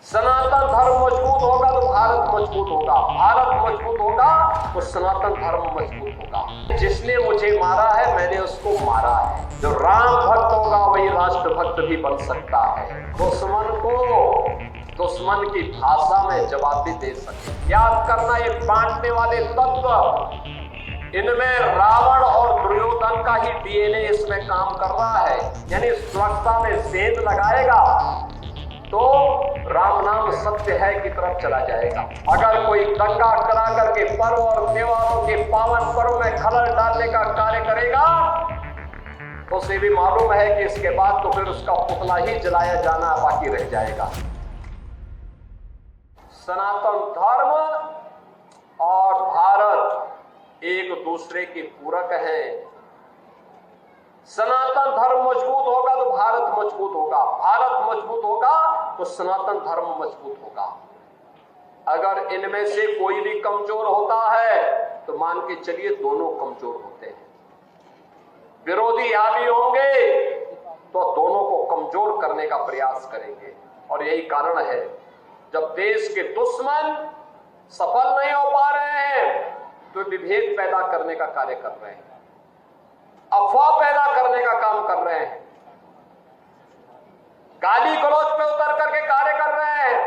सनातन धर्म मजबूत होगा तो भारत मजबूत होगा, भारत मजबूत होगा तो सनातन धर्म मजबूत होगा। जिसने मुझे मारा है मैंने उसको मारा है। जो राम भक्त होगा वही राष्ट्र भक्त भी बन सकता है। दुश्मन को दुश्मन की भाषा में जवाब भी दे सके। याद करना, ये बांटने वाले तत्व, इनमें रावण और दुर्योधन का ही डीएनए इसमें काम कर रहा है। यानी सुरक्षा में सेंध लगाएगा तो राम नाम सत्य है की तरफ चला जाएगा। अगर कोई दंगा करा करके पर्व और त्योहारों के पावन पर्व में खलल डालने का कार्य करेगा तो उसे भी मालूम है कि इसके बाद तो फिर उसका पुतला ही जलाया जाना बाकी रह जाएगा। सनातन धर्म और भारत एक दूसरे के पूरक हैं। सनातन धर्म मजबूत होगा तो भारत मजबूत होगा, भारत मजबूत होगा तो सनातन धर्म मजबूत होगा। अगर इनमें से कोई भी कमजोर होता है तो मान के चलिए दोनों कमजोर होते हैं। विरोधी हावी होंगे तो दोनों को कमजोर करने का प्रयास करेंगे। और यही कारण है जब देश के दुश्मन सफल नहीं हो पा रहे हैं तो विभेद पैदा करने का कार्य कर रहे हैं, अफवाह पैदा करने का काम कर रहे हैं, गाली गलौज पे उतर करके कार्य कर रहे हैं।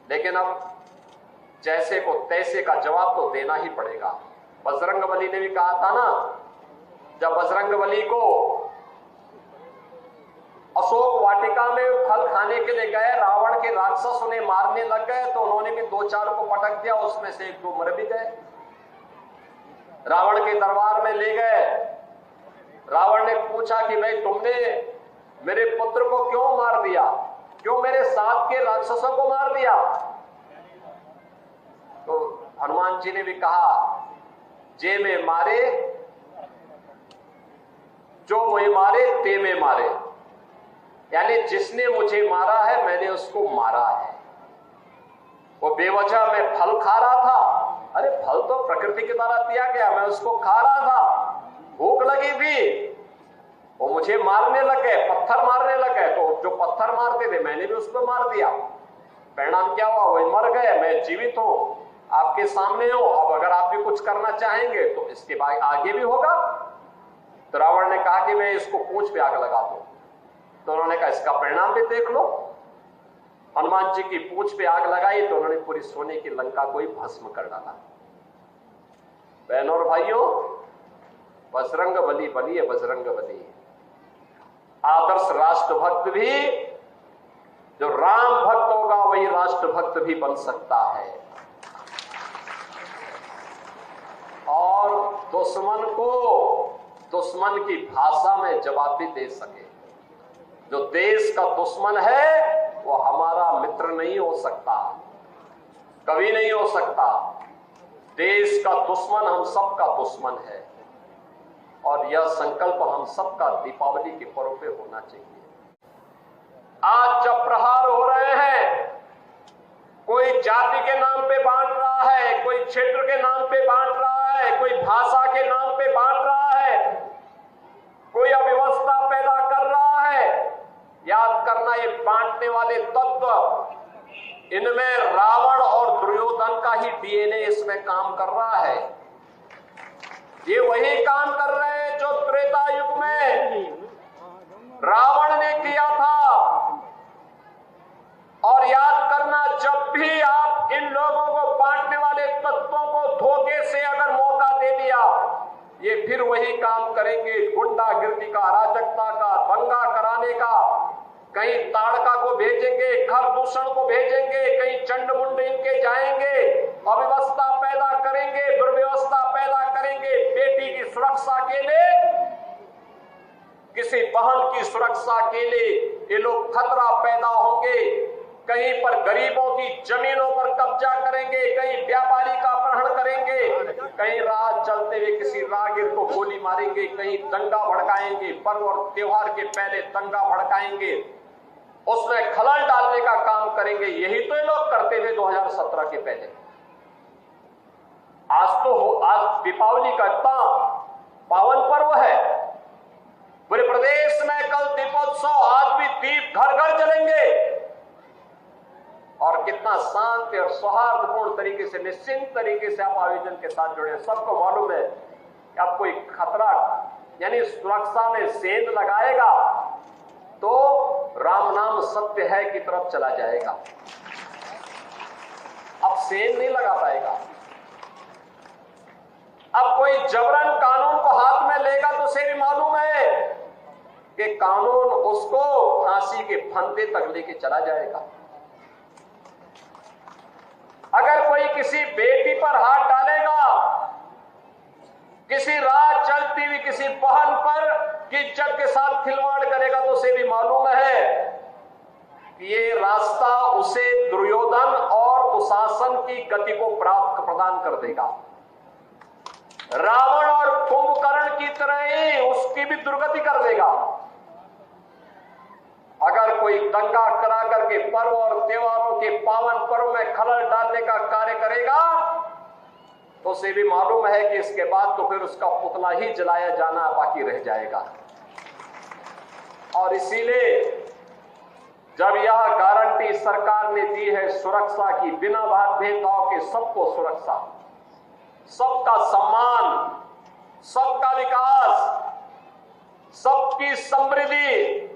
लेकिन अब जैसे को तैसे का जवाब तो देना ही पड़ेगा। बजरंगबली ने भी कहा था ना, जब बजरंगबली को अशोक वाटिका में फल खाने के लिए गए, रावण के राक्षस उन्हें मारने लग गए तो उन्होंने भी दो चार को पटक दिया, उसमें से एक दो मर भी गए। रावण के दरबार में ले गए, रावण ने पूछा कि भाई तुमने मेरे पुत्र को क्यों मार दिया, क्यों मेरे साथ के राक्षसों को मार दिया? तो हनुमान जी ने भी कहा, जे में मारे जो मुझे मारे ते में मारे, यानी जिसने मुझे मारा है मैंने उसको मारा है। वो बेवजह में फल खा रहा था, अरे फल तो प्रकृति के द्वारा दिया गया, मैं उसको खा रहा था, भूख लगी थी, वो मुझे मारने लगे, पत्थर मारने लगे, तो जो पत्थर मारते थे मैंने भी उसको मार दिया। परिणाम क्या हुआ? वही मर गए, मैं जीवित हूं, आपके सामने हो। अब अगर आप भी कुछ करना चाहेंगे तो इसके बाद आगे भी होगा। तो रावण ने कहा कि मैं इसको पूंछ पे आग लगा दूं। तो उन्होंने कहा इसका परिणाम भी देख लो। हनुमान जी की पूंछ पे आग लगाई तो उन्होंने पूरी सोने की लंका को ही भस्म कर डाला। बहनों और भाइयों, बजरंगबली बनिए, बजरंगबली। आदर्श राष्ट्रभक्त भी, जो राम भक्त होगा वही राष्ट्रभक्त भी बन सकता है। और दुश्मन को दुश्मन की भाषा में जवाब भी दे सके। जो देश का दुश्मन है वो हमारा मित्र नहीं हो सकता, कभी नहीं हो सकता। देश का दुश्मन हम सबका दुश्मन है और यह संकल्प हम सबका दीपावली के पर्व पे होना चाहिए। आज जब प्रहार हो रहे हैं, कोई जाति के नाम पे बांट रहा है, कोई क्षेत्र के नाम पे बांट रहा है, कोई भाषा के नाम पे बांट रहा है, कोई अव्यवस्था पैदा कर रहा है, याद करना ये बांटने वाले तत्व, इनमें रावण और दुर्योधन का ही डीएनए इसमें काम कर रहा है। ये वही काम कर रहे हैं जो त्रेता युग में रावण ने किया था। और याद करना, जब भी आप इन लोगों को बांटने वाले तत्वों को धोखे से अगर मौका दे दिया, ये फिर वही काम करेंगे, गुंडागिर्दी का, अराजकता का, दंगा कराने का। कहीं ताड़का को भेजेंगे, खरदूषण को भेजेंगे, कहीं चंडमुंड इनके जाएंगे, अव्यवस्था पैदा करेंगे, दुर्व्यवस्था पैदा करेंगे। बेटी की सुरक्षा के लिए, किसी बहन की सुरक्षा के लिए ये लोग खतरा पैदा होंगे। कहीं पर गरीबों की जमीनों पर कब्जा करेंगे, कहीं व्यापारी का अपहरण करेंगे, कहीं राह चलते हुए किसी राहगीर को गोली मारेंगे, कहीं दंगा भड़काएंगे, पर्व और त्योहार के पहले दंगा भड़काएंगे, उसमें खलल डालने का काम करेंगे। यही तो ये लोग करते थे 2017 के पहले। आज दीपावली का इतना पावन पर्व है, पूरे प्रदेश में कल दीपोत्सव, आज भी दीप घर घर जलेंगे और कितना शांति और सौहार्दपूर्ण तरीके से, निश्चिंत तरीके से आप आयोजन के साथ जुड़े। सबको मालूम है कि अब कोई खतरा यानी सुरक्षा में सेंध लगाएगा तो राम नाम सत्य है की तरफ चला जाएगा। अब सेंध नहीं लगा पाएगा। अब कोई जबरन कानून को हाथ में लेगा तो उसे भी मालूम है कि कानून उसको फांसी के फंदे तक लेके चला जाएगा। अगर कोई किसी बेटी पर हाथ डालेगा, किसी राह चलती हुई किसी बहन पर की इज्जत के साथ खिलवाड़ करेगा तो उसे भी मालूम है कि ये रास्ता उसे दुर्योधन और दुशासन की गति को प्राप्त प्रदान कर देगा। रावण और कुंभकर्ण की तरह ही उसकी भी दुर्गति कर देगा। अगर कोई दंगा करा करके पर्व और त्योहारों के पावन पर्व में खलल डालने का कार्य करेगा तो उसे भी मालूम है कि इसके बाद तो फिर उसका पुतला ही जलाया जाना बाकी रह जाएगा। और इसीलिए जब यह गारंटी सरकार ने दी है सुरक्षा की, बिना भेदभाव के सबको सुरक्षा, सबका सम्मान, सबका विकास, सबकी समृद्धि,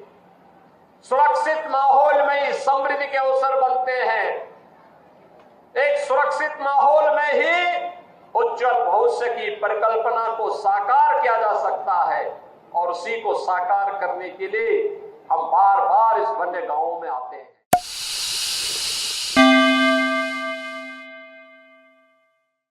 सुरक्षित माहौल में ही समृद्धि के अवसर बनते हैं। एक सुरक्षित माहौल में ही उज्जवल भविष्य की परिकल्पना को साकार किया जा सकता है और उसी को साकार करने के लिए हम बार बार इस वन्य गांवों में आते हैं।